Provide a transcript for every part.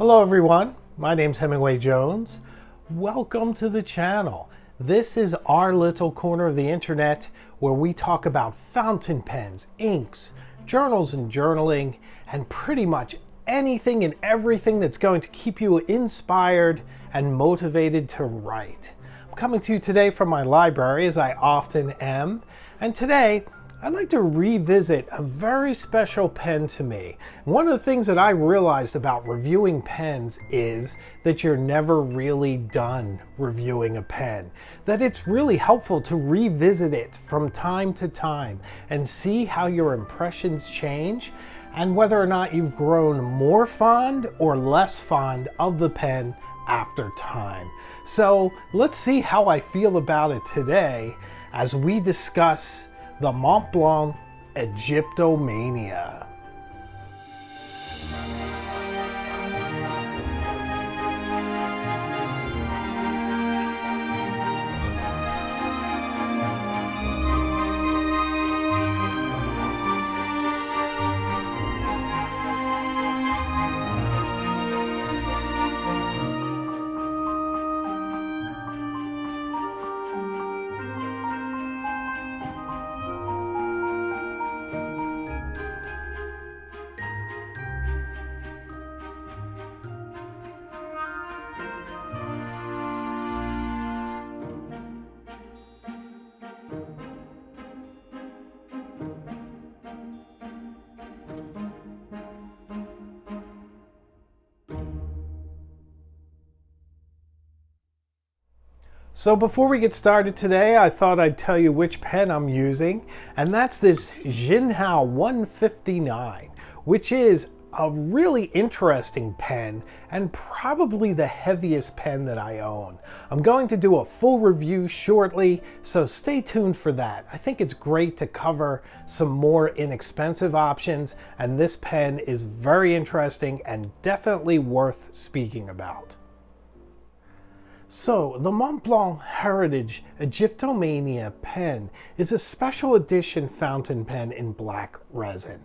Hello everyone, my name's Hemingway Jones. Welcome to the channel. This is our little corner of the internet where we talk about fountain pens, inks, journals and journaling, and pretty much anything and everything that's going to keep you inspired and motivated to write. I'm coming to you today from my library, as I often am, and today I'd like to revisit a very special pen to me. One of the things that I realized about reviewing pens is that you're never really done reviewing a pen. That it's really helpful to revisit it from time to time and see how your impressions change and whether or not you've grown more fond or less fond of the pen after time. So let's see how I feel about it today as we discuss the Montblanc Egyptomania. So before we get started today, I thought I'd tell you which pen I'm using, and that's this Jinhao 159, which is a really interesting pen and probably the heaviest pen that I own. I'm going to do a full review shortly, so stay tuned for that. I think it's great to cover some more inexpensive options, and this pen is very interesting and definitely worth speaking about. So, the Montblanc Heritage Egyptomania pen is a special edition fountain pen in black resin.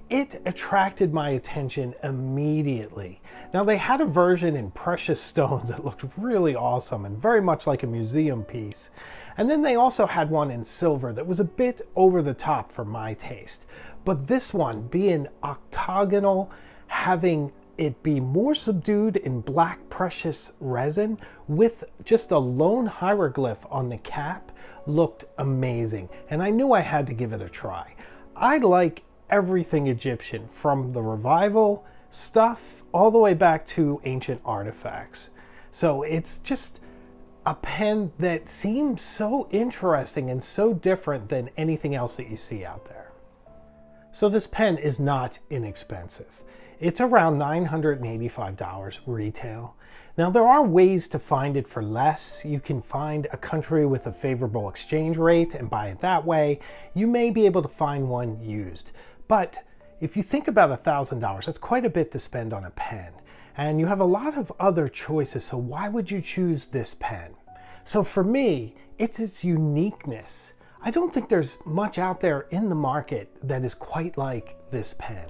It attracted my attention immediately. Now, they had a version in precious stones that looked really awesome and very much like a museum piece. And then they also had one in silver that was a bit over the top for my taste. But this one, being octagonal, having it be more subdued in black precious resin with just a lone hieroglyph on the cap, looked amazing, and I knew I had to give it a try. I like everything Egyptian, from the revival stuff all the way back to ancient artifacts. So it's just a pen that seems so interesting and so different than anything else that you see out there. So this pen is not inexpensive. It's around $985 retail. Now, there are ways to find it for less. You can find a country with a favorable exchange rate and buy it that way. You may be able to find one used. But if you think about $1,000, that's quite a bit to spend on a pen. And you have a lot of other choices, so why would you choose this pen? So for me, it's its uniqueness. I don't think there's much out there in the market that is quite like this pen.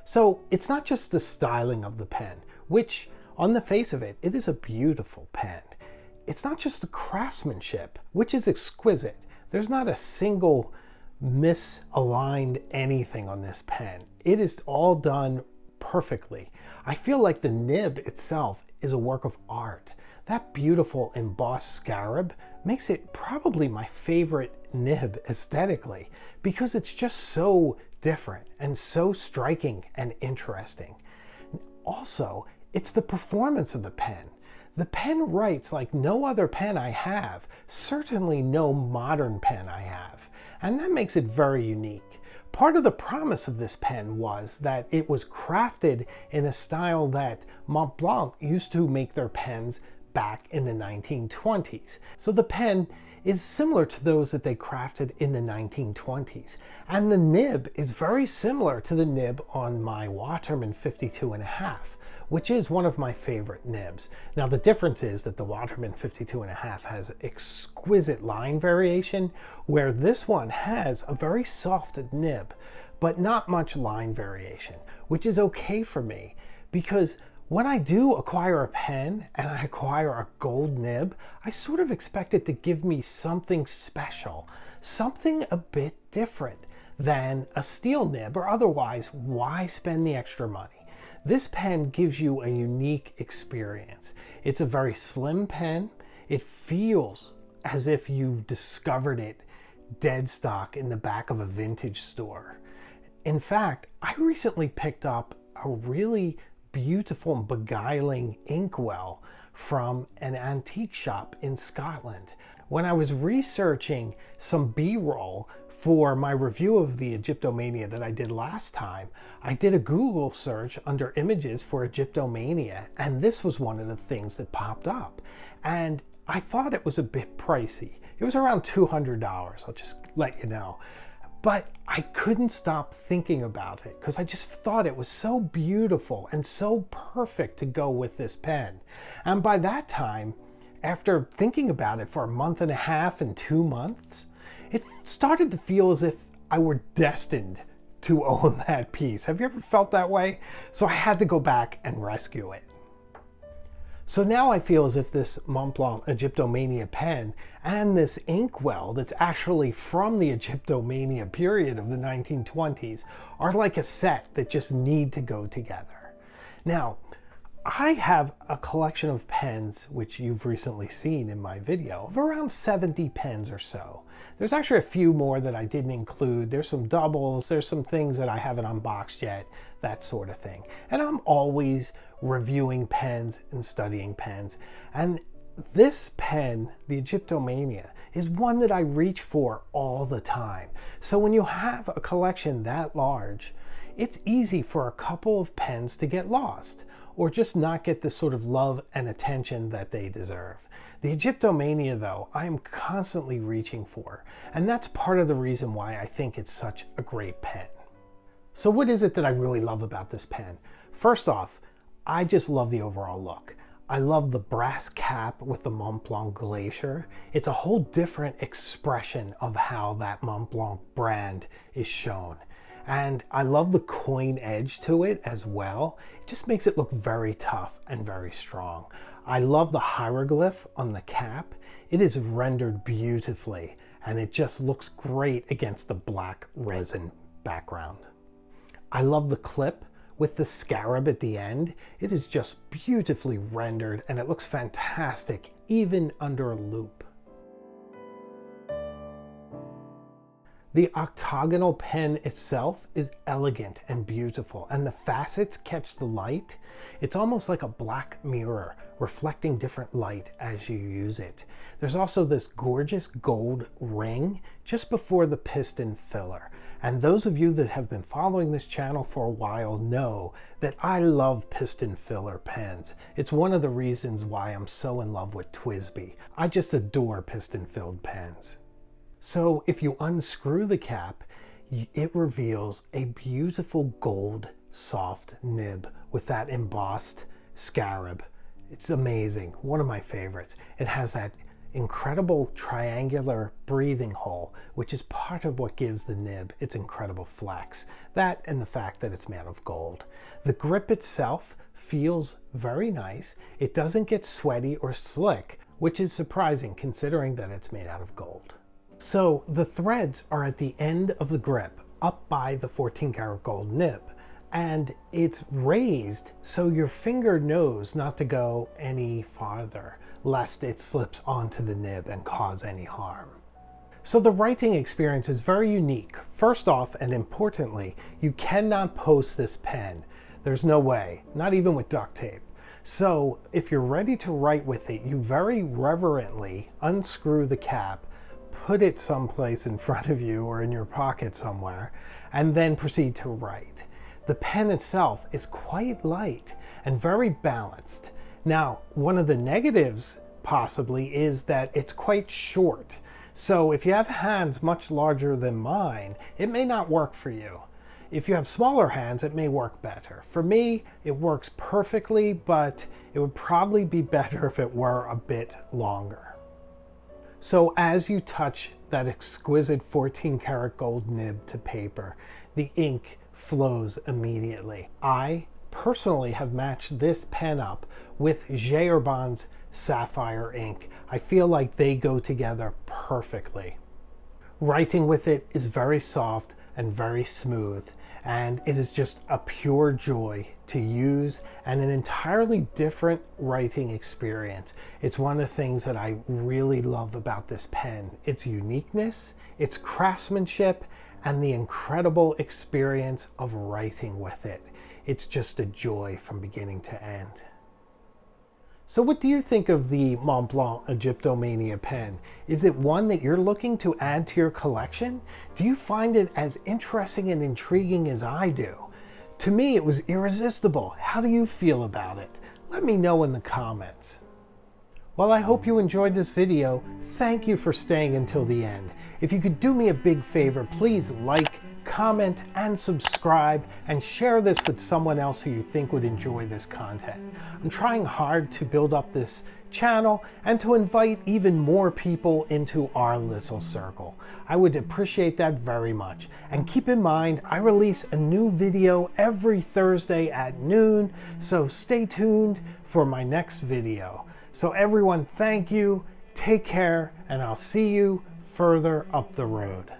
So it's not just the styling of the pen, which on the face of it, it is a beautiful pen. It's not just the craftsmanship, which is exquisite. There's not a single misaligned anything on this pen. It is all done perfectly. I feel like the nib itself is a work of art. That beautiful embossed scarab makes it probably my favorite nib aesthetically, because it's just so different and so striking and interesting. Also, it's the performance of the pen. The pen writes like no other pen I have, certainly no modern pen I have, and that makes it very unique. Part of the promise of this pen was that it was crafted in a style that Montblanc used to make their pens back in the 1920s. So the pen is similar to those that they crafted in the 1920s. And the nib is very similar to the nib on my Waterman 52.5, which is one of my favorite nibs. Now the difference is that the Waterman 52.5 has exquisite line variation, where this one has a very soft nib, but not much line variation, which is okay for me, because When I do acquire a pen and I acquire a gold nib, I sort of expect it to give me something special, something a bit different than a steel nib, or otherwise, why spend the extra money? This pen gives you a unique experience. It's a very slim pen. It feels as if you discovered it dead stock in the back of a vintage store. In fact, I recently picked up a really beautiful and beguiling inkwell from an antique shop in Scotland. When I was researching some B-roll for my review of the Egyptomania that I did last time, I did a Google search under images for Egyptomania, and this was one of the things that popped up. And I thought it was a bit pricey. It was around $200, I'll just let you know. But I couldn't stop thinking about it because I just thought it was so beautiful and so perfect to go with this pen. And by that time, after thinking about it for a month and a half and 2 months, it started to feel as if I were destined to own that piece. Have you ever felt that way? So I had to go back and rescue it. So now I feel as if this Montblanc Egyptomania pen and this inkwell that's actually from the Egyptomania period of the 1920s are like a set that just need to go together. Now, I have a collection of pens, which you've recently seen in my video, of around 70 pens or so. There's actually a few more that I didn't include. There's some doubles, there's some things that I haven't unboxed yet, that sort of thing. And I'm always reviewing pens and studying pens. And this pen, the Egyptomania, is one that I reach for all the time. So when you have a collection that large, it's easy for a couple of pens to get lost, or just not get the sort of love and attention that they deserve. The Egyptomania, though, I am constantly reaching for, and that's part of the reason why I think it's such a great pen. So what is it that I really love about this pen? First off, I just love the overall look. I love the brass cap with the Montblanc glacier. It's a whole different expression of how that Montblanc brand is shown. And I love the coin edge to it as well. It just makes it look very tough and very strong. I love the hieroglyph on the cap. It is rendered beautifully, and it just looks great against the black resin background. I love the clip with the scarab at the end. It is just beautifully rendered, and it looks fantastic even under a loupe. The octagonal pen itself is elegant and beautiful, and the facets catch the light. It's almost like a black mirror reflecting different light as you use it. There's also this gorgeous gold ring just before the piston filler. And those of you that have been following this channel for a while know that I love piston filler pens. It's one of the reasons why I'm so in love with TWSBI. I just adore piston filled pens. So if you unscrew the cap, it reveals a beautiful gold soft nib with that embossed scarab. It's amazing, one of my favorites. It has that incredible triangular breathing hole, which is part of what gives the nib its incredible flex. That and the fact that it's made of gold. The grip itself feels very nice. It doesn't get sweaty or slick, which is surprising considering that it's made out of gold. So the threads are at the end of the grip, up by the 14 karat gold nib, and it's raised so your finger knows not to go any farther, lest it slips onto the nib and cause any harm. So the writing experience is very unique. First off, and importantly, you cannot post this pen. There's no way, not even with duct tape. So if you're ready to write with it, you very reverently unscrew the cap, put it someplace in front of you or in your pocket somewhere, and then proceed to write. The pen itself is quite light and very balanced. Now, one of the negatives possibly is that it's quite short. So if you have hands much larger than mine, it may not work for you. If you have smaller hands, it may work better. For me, it works perfectly, but it would probably be better if it were a bit longer. So as you touch that exquisite 14 karat gold nib to paper, the ink flows immediately. I personally have matched this pen up with Jayarbon's Sapphire ink. I feel like they go together perfectly. Writing with it is very soft and very smooth, and it is just a pure joy to use and an entirely different writing experience. It's one of the things that I really love about this pen. Its uniqueness, its craftsmanship, and the incredible experience of writing with it. It's just a joy from beginning to end. So what do you think of the Montblanc Egyptomania pen? Is it one that you're looking to add to your collection? Do you find it as interesting and intriguing as I do? To me, it was irresistible. How do you feel about it? Let me know in the comments. Well, I hope you enjoyed this video. Thank you for staying until the end. If you could do me a big favor, please like, comment, and subscribe, and share this with someone else who you think would enjoy this content. I'm trying hard to build up this channel and to invite even more people into our little circle. I would appreciate that very much. And keep in mind, I release a new video every Thursday at noon, so stay tuned for my next video. So everyone, thank you, take care, and I'll see you further up the road.